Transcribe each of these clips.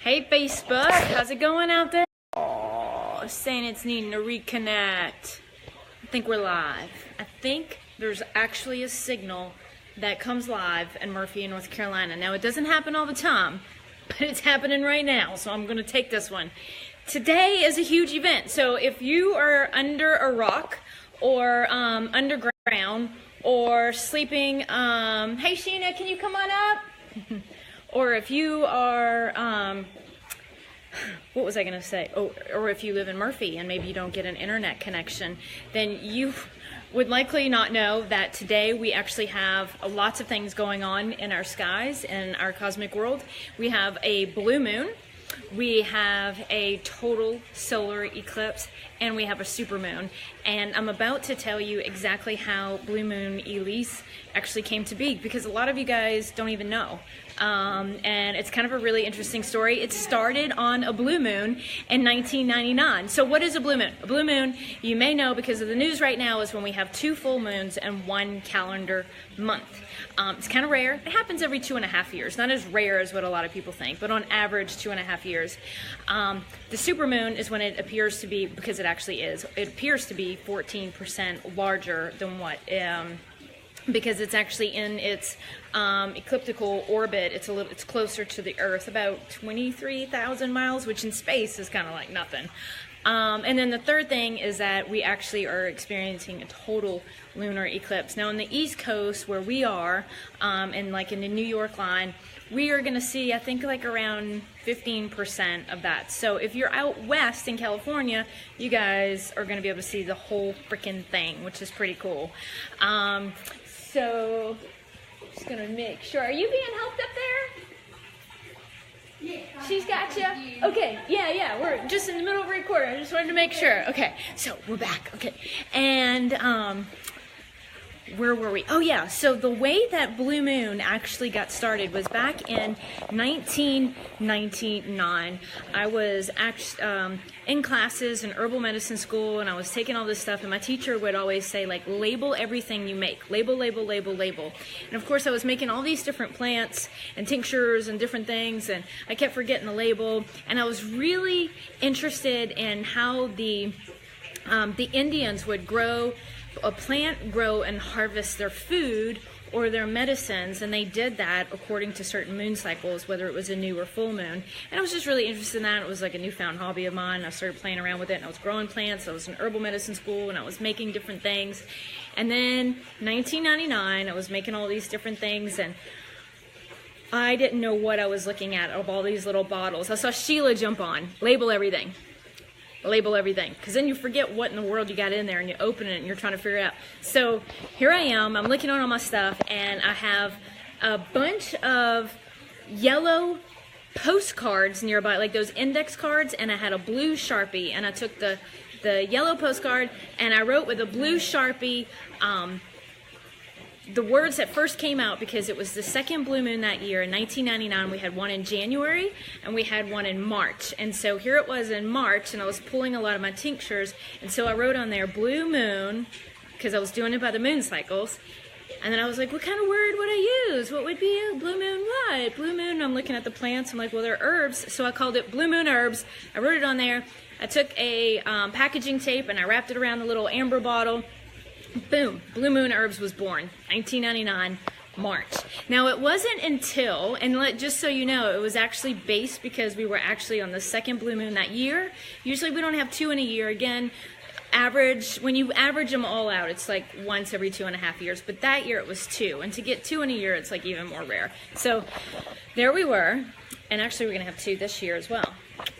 Hey Facebook, how's it going out there? Oh, saying it's needing to reconnect. I think we're live. I think there's actually a signal that comes live in Murphy, North Carolina. Now it doesn't happen all the time, but it's happening right now, so I'm gonna take this one. Today is a huge event, so if you are under a rock or underground or sleeping, hey Sheena, can you come on up? Or if you are, what was I going to say? Oh, or if you live in Murphy and maybe you don't get an internet connection, then you would likely not know that today we actually have lots of things going on in our skies, in our cosmic world. We have a blue moon, we have a total solar eclipse, and we have a supermoon. And I'm about to tell you exactly how Blue Moon Elise actually came to be, because a lot of you guys don't even know. And it's kind of a really interesting story. It started on a blue moon in 1999. So what is a blue moon? A blue moon, you may know because of the news right now, is when we have 2 full moons in 1 calendar month. It's kind of rare. It happens every 2.5 years. Not as rare as what a lot of people think, but on average 2.5 years. The supermoon is when it appears to be, because it actually is, it appears to be 14% larger than what, because it's actually in its ecliptical orbit. It's closer to the Earth, about 23,000 miles, which in space is kind of like nothing. And then the third thing is that we actually are experiencing a total lunar eclipse. Now on the East Coast where we are, and like in the New York line, we are going to see, I think, like around 15% of that. So if you're out west in California, you guys are going to be able to see the whole freaking thing, which is pretty cool. So just going to make sure. Are you being helped up there? Yeah. She's got you? Okay, yeah, we're just in the middle of a recording. I just wanted to make sure. Okay, so we're back. Okay, and where were we? Oh yeah, so the way that Blue Moon actually got started was back in 1999. I was in classes in herbal medicine school, and I was taking all this stuff, and my teacher would always say, like, label everything you make. Label, label, label, label. And of course I was making all these different plants and tinctures and different things, and I kept forgetting the label, and I was really interested in how the Indians would grow and harvest their food or their medicines, and they did that according to certain moon cycles, whether it was a new or full moon. And I was just really interested in that. It was like a newfound hobby of mine. I started playing around with it, and I was growing plants. I was in herbal medicine school, and I was making different things. And then 1999, I was making all these different things, and I didn't know what I was looking at of all these little bottles. I saw Sheila jump on, label everything. Label everything, because then you forget what in the world you got in there, and you open it and you're trying to figure it out. So here I am, I'm looking on all my stuff, and I have a bunch of yellow postcards nearby, like those index cards, and I had a blue Sharpie, and I took the yellow postcard and I wrote with a blue Sharpie the words that first came out, because it was the second blue moon that year in 1999. We had one in January and we had one in March, and so here it was in March, and I was pulling a lot of my tinctures, and so I wrote on there blue moon, because I was doing it by the moon cycles. And then I was like, what kind of word would I use? What would be a blue moon what? Blue moon, I'm looking at the plants, I'm like, well, they're herbs, so I called it Blue Moon Herbs. I wrote it on there. I took a packaging tape and I wrapped it around the little amber bottle. Boom, Blue Moon Herbs was born, 1999, March. Now it wasn't until, and just so you know, it was actually based because we were actually on the second blue moon that year. Usually we don't have 2 in a year. Again, when you average them all out, it's like once every 2.5 years, but that year it was 2, and to get 2 in a year, it's like even more rare. So there we were, and actually we're gonna have 2 this year as well,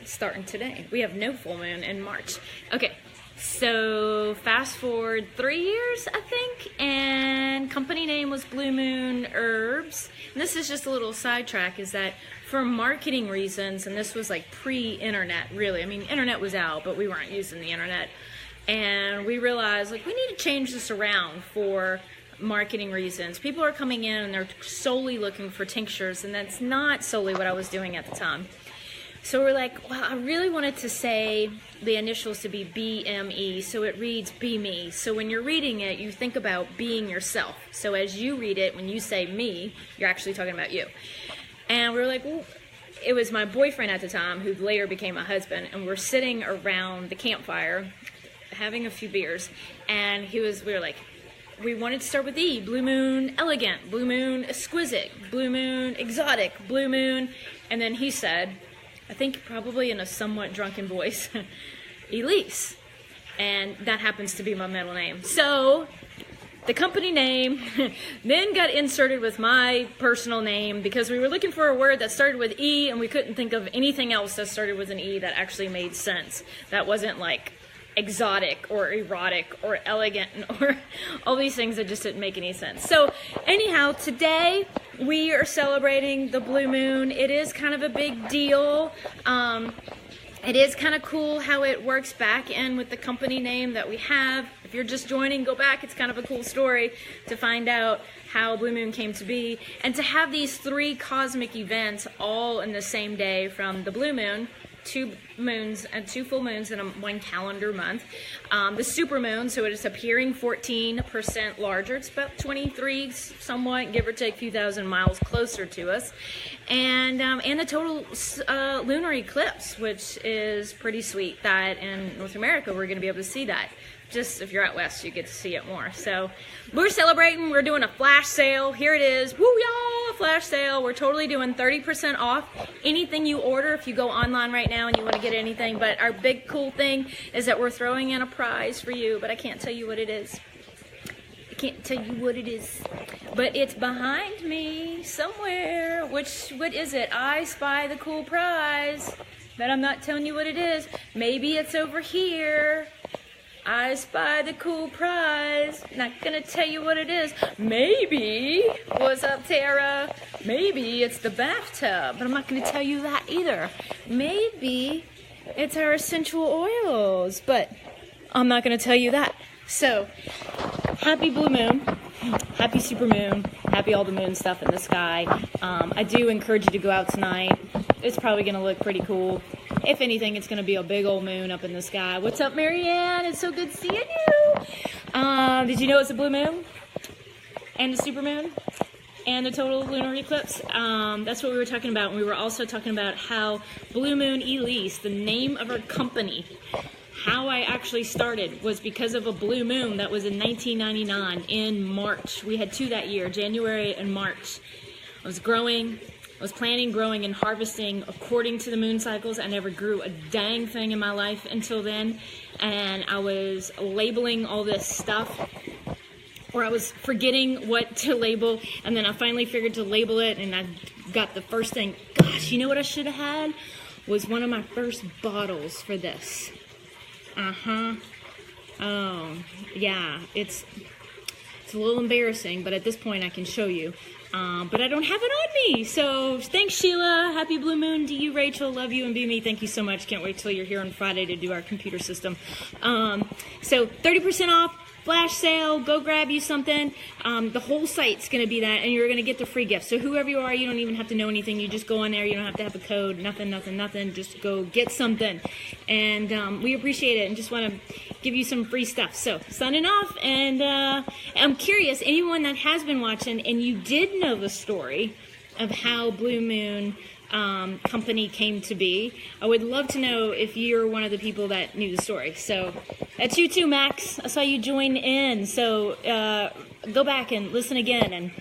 starting today. We have no full moon in March. Okay. So fast forward 3 years, I think, and company name was Blue Moon Herbs. And this is just a little sidetrack, is that for marketing reasons, and this was like pre-internet, really. I mean, internet was out, but we weren't using the internet. And we realized, like, we need to change this around for marketing reasons. People are coming in and they're solely looking for tinctures, and that's not solely what I was doing at the time. So we're like, well, I really wanted to say the initials to be BME, so it reads Be Me. So when you're reading it, you think about being yourself. So as you read it, when you say me, you're actually talking about you. And we were like, well, it was my boyfriend at the time, who later became my husband, and we're sitting around the campfire having a few beers, and we were like, we wanted to start with E, Blue Moon Elegant, Blue Moon Exquisite, Blue Moon Exotic, Blue Moon, and then he said, I think probably in a somewhat drunken voice, Elise, and that happens to be my middle name. So the company name then got inserted with my personal name because we were looking for a word that started with E, and we couldn't think of anything else that started with an E that actually made sense. That wasn't like exotic or erotic or elegant or all these things that just didn't make any sense. So anyhow, today we are celebrating the blue moon. It is kind of a big deal. It is kind of cool how it works back in with the company name that we have. If you're just joining, go back. It's kind of a cool story to find out how Blue Moon came to be. And to have these 3 cosmic events all in the same day, from the blue moon, 2 moons and 2 full moons in one calendar month. The super moon, so it is appearing 14% larger. It's about 23, somewhat, give or take a few thousand miles closer to us. And the total lunar eclipse, which is pretty sweet. That in North America, we're going to be able to see that. Just if you're out west, you get to see it more. So we're celebrating. We're doing a flash sale. Here it is. Woo, y'all, a flash sale. We're totally doing 30% off anything you order if you go online right now and you want to get anything. But our big cool thing is that we're throwing in a prize for you, but I can't tell you what it is. I can't tell you what it is. But it's behind me somewhere. What is it? I spy the cool prize. But I'm not telling you what it is. Maybe it's over here. I spy the cool prize. Not gonna tell you what it is. Maybe, what's up, Tara? Maybe it's the bathtub, but I'm not gonna tell you that either. Maybe it's our essential oils, but I'm not gonna tell you that. So, happy blue moon, happy super moon, happy all the moon stuff in the sky. I do encourage you to go out tonight. It's probably gonna look pretty cool. If anything, it's going to be a big old moon up in the sky. What's up, Marianne? It's so good seeing you. Did you know it's a blue moon? And a super moon? And the total lunar eclipse? That's what we were talking about. And we were also talking about how Blue Moon Elise, the name of our company, how I actually started was because of a blue moon that was in 1999 in March. We had 2 that year, January and March. I was planting, growing, and harvesting according to the moon cycles. I never grew a dang thing in my life until then. And I was labeling all this stuff, or I was forgetting what to label. And then I finally figured to label it, and I got the first thing. Gosh, you know what I should have had? Was one of my first bottles for this. Oh, yeah, it's a little embarrassing, but at this point I can show you. But I don't have it on me. So thanks, Sheila. Happy blue moon to you, Rachel. Love you and be me. Thank you so much. Can't wait till you're here on Friday to do our computer system. So 30% off, flash sale. Go grab you something. The whole site's going to be that, and you're going to get the free gift. So whoever you are, you don't even have to know anything. You just go on there. You don't have to have a code. Nothing. Just go get something. And we appreciate it and just want to give you some free stuff. So signing off, and I'm curious, anyone that has been watching and you did know the story of how Blue Moon company came to be, I would love to know if you're one of the people that knew the story. So that's you too, Max. I saw you join in. So go back and listen again and